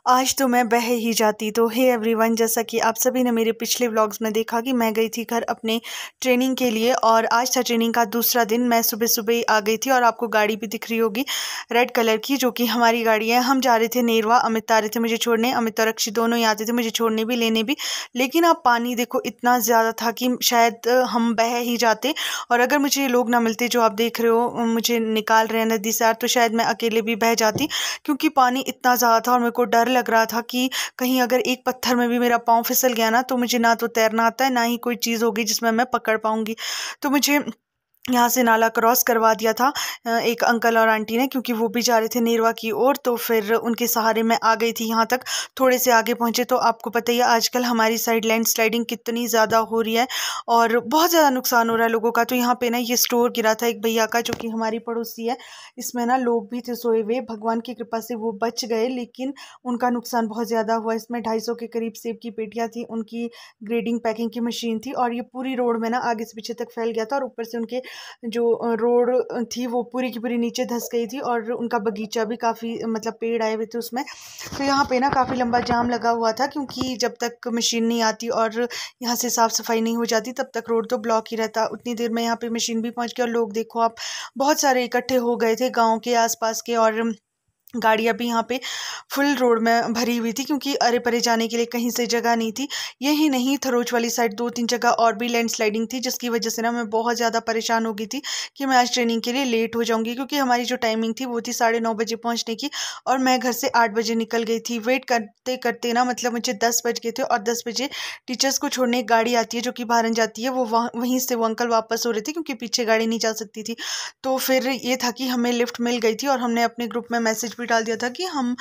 आज तो मैं बह ही जाती। तो हे एवरीवन, जैसा कि आप सभी ने मेरे पिछले व्लॉग्स में देखा कि मैं गई थी घर अपने ट्रेनिंग के लिए और आज था ट्रेनिंग का दूसरा दिन। मैं सुबह सुबह ही आ गई थी और आपको गाड़ी भी दिख रही होगी रेड कलर की, जो कि हमारी गाड़ी है। हम जा रहे थे नेरवा, अमित आ रहे थे मुझे छोड़ने, अमित और अक्षी दोनों ही आते थे मुझे छोड़ने भी लेने भी। लेकिन अब पानी देखो इतना ज़्यादा था कि शायद हम बह ही जाते, और अगर मुझे ये लोग ना मिलते जो आप देख रहे हो मुझे निकाल रहे हैं नदी से, तो शायद मैं अकेले भी बह जाती, क्योंकि पानी इतना ज़्यादा था और मेरे को डर लग रहा था कि कहीं अगर एक पत्थर में भी मेरा पाँव फिसल गया ना, तो मुझे ना तो तैरना आता है, ना ही कोई चीज़ होगी जिसमें मैं पकड़ पाऊंगी। तो मुझे यहाँ से नाला क्रॉस करवा दिया था एक अंकल और आंटी ने, क्योंकि वो भी जा रहे थे नेरवा की ओर। तो फिर उनके सहारे मैं आ गई थी यहाँ तक। थोड़े से आगे पहुँचे तो आपको पता ही है आजकल हमारी साइड लैंडस्लाइडिंग कितनी ज़्यादा हो रही है और बहुत ज़्यादा नुकसान हो रहा है लोगों का। तो यहाँ पे ना ये स्टोर गिरा था एक भैया का, जो कि हमारी पड़ोसी है। इसमें ना लोग भी थे सोए हुए, भगवान की कृपा से वो बच गए, लेकिन उनका नुकसान बहुत ज़्यादा हुआ। इसमें 250 के करीब सेब की पेटियाँ थी, उनकी ग्रेडिंग पैकिंग की मशीन थी, और ये पूरी रोड में ना आगे से पीछे तक फैल गया था। और ऊपर से उनके जो रोड थी वो पूरी की पूरी नीचे धंस गई थी, और उनका बगीचा भी काफ़ी मतलब पेड़ आए हुए थे उसमें। तो यहाँ पे ना काफ़ी लंबा जाम लगा हुआ था, क्योंकि जब तक मशीन नहीं आती और यहाँ से साफ़ सफाई नहीं हो जाती तब तक रोड तो ब्लॉक ही रहता। उतनी देर में यहाँ पे मशीन भी पहुँच गई, और लोग देखो आप बहुत सारे इकट्ठे हो गए थे गाँव के आसपास के, और गाड़ियाँ भी यहाँ पे फुल रोड में भरी हुई थी, क्योंकि अरे परे जाने के लिए कहीं से जगह नहीं थी। यही नहीं, थरोच वाली साइड 2-3 जगह और भी लैंडस्लाइडिंग थी, जिसकी वजह से ना मैं बहुत ज़्यादा परेशान हो गई थी कि मैं आज ट्रेनिंग के लिए लेट हो जाऊंगी, क्योंकि हमारी जो टाइमिंग थी वो थी 9:30 बजे पहुँचने की, और मैं घर से 8 बजे निकल गई थी। वेट करते करते ना मतलब मुझे 10 बज गए थे, और 10 बजे टीचर्स को छोड़ने एक गाड़ी आती है जो कि बाहर जाती है, वो वहीं से वो अंकल वापस हो रहे थे, क्योंकि पीछे गाड़ी नहीं जा सकती थी। तो फिर ये था कि हमें लिफ्ट मिल गई थी, और हमने अपने ग्रुप में मैसेज भी डाल दिया था कि हम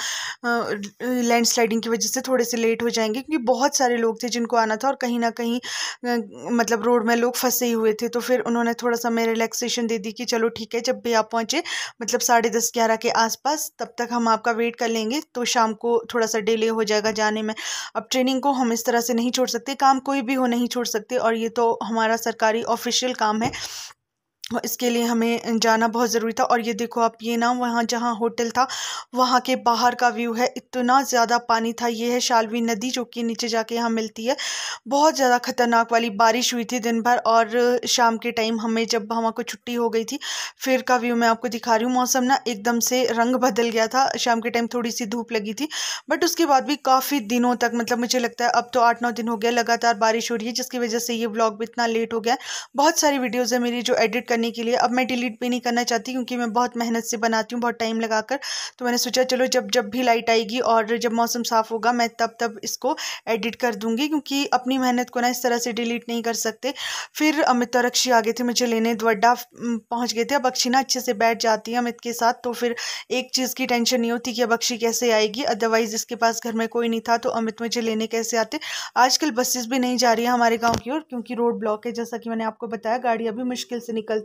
लैंडस्लाइडिंग की वजह से थोड़े से लेट हो जाएंगे, क्योंकि बहुत सारे लोग थे जिनको आना था, और कहीं ना कहीं मतलब रोड में लोग फंसे ही हुए थे। तो फिर उन्होंने थोड़ा सा हमें रिलैक्सेशन दे दी कि चलो ठीक है, जब भी आप पहुँचे मतलब 10:30-11 के आसपास, तब तक हम आपका वेट कर लेंगे, तो शाम को थोड़ा सा डिले हो जाएगा जाने में। अब ट्रेनिंग को हम इस तरह से नहीं छोड़ सकते, काम कोई भी हो नहीं छोड़ सकते, और ये तो हमारा सरकारी ऑफिशियल काम है, इसके लिए हमें जाना बहुत ज़रूरी था। और ये देखो आप, ये ना वहाँ जहाँ होटल था वहाँ के बाहर का व्यू है, इतना ज़्यादा पानी था। ये है शाल्वी नदी, जो कि नीचे जाके यहाँ मिलती है। बहुत ज़्यादा खतरनाक वाली बारिश हुई थी दिन भर, और शाम के टाइम हमें जब हमको छुट्टी हो गई थी, फिर का व्यू मैं आपको दिखा रही हूँ। मौसम ना एकदम से रंग बदल गया था, शाम के टाइम थोड़ी सी धूप लगी थी, बट उसके बाद भी काफ़ी दिनों तक मतलब मुझे लगता है अब तो 8-9 दिन हो गया लगातार बारिश हो रही है, जिसकी वजह से ये व्लॉग भी इतना लेट हो गया। बहुत सारी वीडियोज़ है मेरी जो एडिट करने के लिए, अब मैं डिलीट भी नहीं करना चाहती, क्योंकि मैं बहुत मेहनत से बनाती हूँ बहुत टाइम लगाकर। तो मैंने सोचा चलो जब जब भी लाइट आएगी और जब मौसम साफ़ होगा मैं तब तब इसको एडिट कर दूँगी, क्योंकि अपनी मेहनत को ना इस तरह से डिलीट नहीं कर सकते। फिर अमित और अक्षी आ गए थे मुझे लेने, द्वाडा पहुँच गए थे। अब अक्षी ना अच्छे से बैठ जाती है अमित के साथ, तो फिर एक चीज़ की टेंशन नहीं होती कि अब अक्षी कैसे आएगी, अदरवाइज़ इसके पास घर में कोई नहीं था तो अमित मुझे लेने कैसे आते। आजकल बसेस भी नहीं जा रही है हमारे गाँव की ओर, क्योंकि रोड ब्लॉक है, जैसा कि मैंने आपको बताया, गाड़ियाँ भी मुश्किल से निकलती है।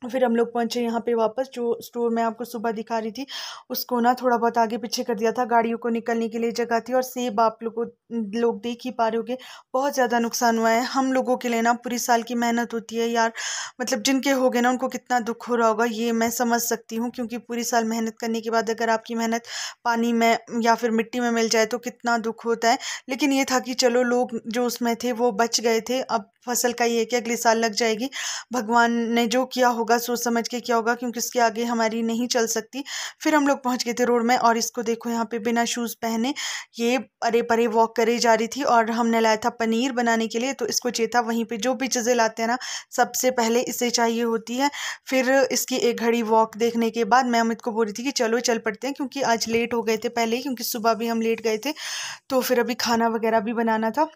फिर हम लोग पहुंचे यहाँ पे वापस। जो स्टोर मैं आपको सुबह दिखा रही थी उसको ना थोड़ा बहुत आगे पीछे कर दिया था, गाड़ियों को निकलने के लिए जगह थी। और सेब आप लोग देख ही पा रहे होगे, बहुत ज़्यादा नुकसान हुआ है। हम लोगों के लिए ना पूरी साल की मेहनत होती है यार, मतलब जिनके हो गए ना उनको कितना दुख हो रहा होगा ये मैं समझ सकती हूँ, क्योंकि पूरी साल मेहनत करने के बाद अगर आपकी मेहनत पानी में या फिर मिट्टी में मिल जाए तो कितना दुख होता है। लेकिन ये था कि चलो लोग जो उसमें थे वो बच गए थे। अब फसल का ये है कि अगले साल लग जाएगी, भगवान ने जो किया होगा सोच समझ के किया होगा, क्योंकि इसके आगे हमारी नहीं चल सकती। फिर हम लोग पहुंच गए थे रोड में, और इसको देखो यहाँ पे बिना शूज़ पहने ये अरे परे वॉक करे जा रही थी। और हमने लाया था पनीर बनाने के लिए, तो इसको चाहिए था वहीं पे जो भी चीज़ें लाते हैं ना सबसे पहले इसे चाहिए होती है। फिर इसकी एक घड़ी वॉक देखने के बाद मैं अमित को बोल रही थी कि चलो चल पड़ते हैं, क्योंकि आज लेट हो गए थे पहले ही, क्योंकि सुबह भी हम लेट गए थे। तो फिर अभी खाना वगैरह भी बनाना था,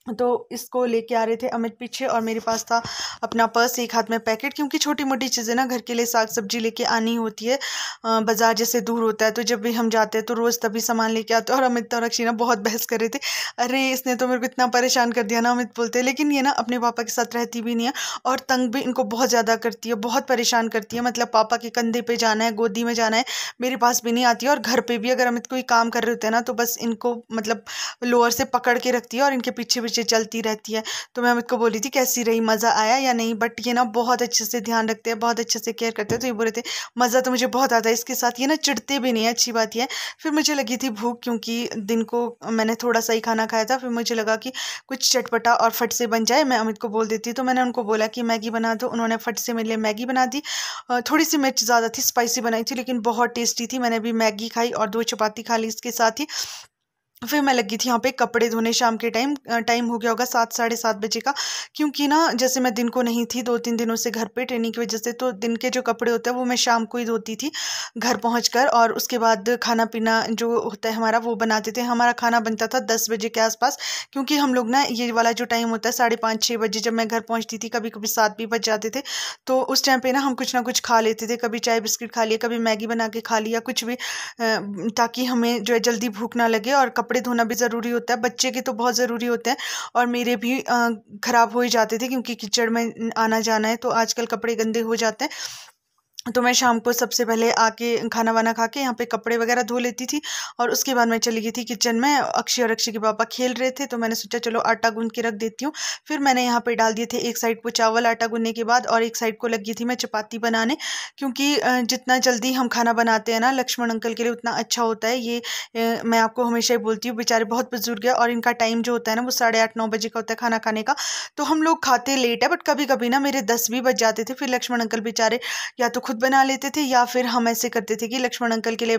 तो इसको लेके आ रहे थे अमित पीछे, और मेरे पास था अपना पर्स, एक हाथ में पैकेट, क्योंकि छोटी मोटी चीज़ें ना घर के लिए साग सब्जी लेके आनी होती है। बाजार जैसे दूर होता है, तो जब भी हम जाते हैं तो रोज़ तभी सामान लेके आते हैं। और अमित और अक्षी ना बहुत बहस कर रहे थे, अरे इसने तो मेरे को इतना परेशान कर दिया ना, अमित बोलते हैं। लेकिन ये ना अपने पापा के साथ रहती भी नहीं है, और तंग भी इनको बहुत ज़्यादा करती है, बहुत परेशान करती है। मतलब पापा के कंधे पे जाना है, गोदी में जाना है, मेरे पास भी नहीं आती है। और घर पे भी अगर अमित कोई काम कर रहे होते हैं ना, तो बस इनको मतलब लोअर से पकड़ के रखती है और इनके पीछे पीछे नीचे चलती रहती है। तो मैं अमित को बोली थी कैसी रही, मज़ा आया या नहीं। बट ये ना बहुत अच्छे से ध्यान रखते हैं, बहुत अच्छे से केयर करते हैं। तो ये बोल रहे थे मज़ा तो मुझे बहुत आता है इसके साथ, ये ना चिढ़ते भी नहीं है, अच्छी बात ये है। फिर मुझे लगी थी भूख, क्योंकि दिन को मैंने थोड़ा सा ही खाना खाया था। फिर मुझे लगा कि कुछ चटपटा और फट से बन जाए। मैं अमित को बोल देती, तो मैंने उनको बोला कि मैगी बना दो। उन्होंने फट से मेरे लिए मैगी बना दी। थोड़ी सी मिर्च ज़्यादा थी, स्पाइसी बनाई थी, लेकिन बहुत टेस्टी थी। मैंने भी मैगी खाई और 2 चपाती खा ली इसके साथ ही। फिर मैं लगी थी यहाँ पे कपड़े धोने। शाम के टाइम हो गया होगा 7 साढ़े 7 बजे का, क्योंकि ना जैसे मैं दिन को नहीं थी 2-3 दिनों से घर पे ट्रेनिंग की वजह से, तो दिन के जो कपड़े होते हैं वो मैं शाम को ही धोती थी घर पहुंचकर। और उसके बाद खाना पीना जो होता है हमारा वो बनाते थे। हमारा खाना बनता था 10 बजे के आसपास, क्योंकि हम लोग ना ये वाला जो टाइम होता है 5:30-6 बजे जब मैं घर पहुँचती थी, कभी कभी 7 भी बज जाते थे, तो उस टाइम पर ना हम कुछ ना कुछ खा लेते थे। कभी चाय बिस्किट खा लिया, कभी मैगी बना के खा लिया, कुछ भी, ताकि हमें जो है जल्दी भूख ना लगे। और कपड़े धोना भी ज़रूरी होता है, बच्चे के तो बहुत ज़रूरी होते हैं, और मेरे भी ख़राब हो ही जाते थे क्योंकि कीचड़ में आना जाना है, तो आजकल कपड़े गंदे हो जाते हैं। तो मैं शाम को सबसे पहले आके खाना वाना खा के यहाँ पे कपड़े वगैरह धो लेती थी, और उसके बाद मैं चली गई थी किचन में। अक्षय और अक्षय के पापा खेल रहे थे, तो मैंने सोचा चलो आटा गूंद के रख देती हूँ। फिर मैंने यहाँ पे डाल दिए थे एक साइड को चावल आटा गूंदने के बाद, और एक साइड को लगी थी मैं चपाती बनाने, क्योंकि जितना जल्दी हम खाना बनाते हैं ना लक्ष्मण अंकल के लिए उतना अच्छा होता है। ये मैं आपको हमेशा ही बोलती हूँ, बेचारे बहुत बुजुर्ग है और इनका टाइम जो होता है ना वो 8:30-9 बजे का होता है खाना खाने का। तो हम लोग खाते लेट है, बट कभी कभी ना मेरे 10 भी बज जाते थे। फिर लक्ष्मण अंकल बेचारे या तो खुद बना लेते थे, या फिर हम ऐसे करते थे कि लक्ष्मण अंकल के लिए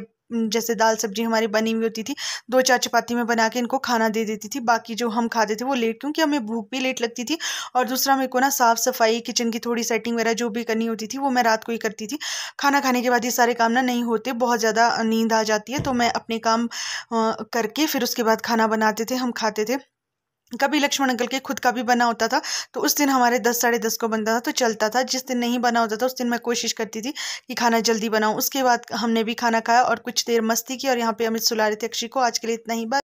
जैसे दाल सब्जी हमारी बनी हुई होती थी, 2-4 चपाती में बना के इनको खाना दे देती थी। बाकी जो हम खाते थे वो लेट, क्योंकि हमें भूख भी लेट लगती थी, और दूसरा मेरे को ना साफ़ सफाई किचन की थोड़ी सेटिंग वगैरह जो भी करनी होती थी वो मैं रात को ही करती थी। खाना खाने के बाद ये सारे काम ना नहीं होते, बहुत ज़्यादा नींद आ जाती है। तो मैं अपने काम करके फिर उसके बाद खाना बनाते थे, हम खाते थे। कभी लक्ष्मण अंकल के खुद का भी बना होता था, तो उस दिन हमारे 10 साढ़े 10 को बनता था तो चलता था। जिस दिन नहीं बना होता था उस दिन मैं कोशिश करती थी कि खाना जल्दी बनाऊं। उसके बाद हमने भी खाना खाया और कुछ देर मस्ती की, और यहाँ पे अमित सुला रहे थे अक्षय को। आज के लिए इतना ही, बाय।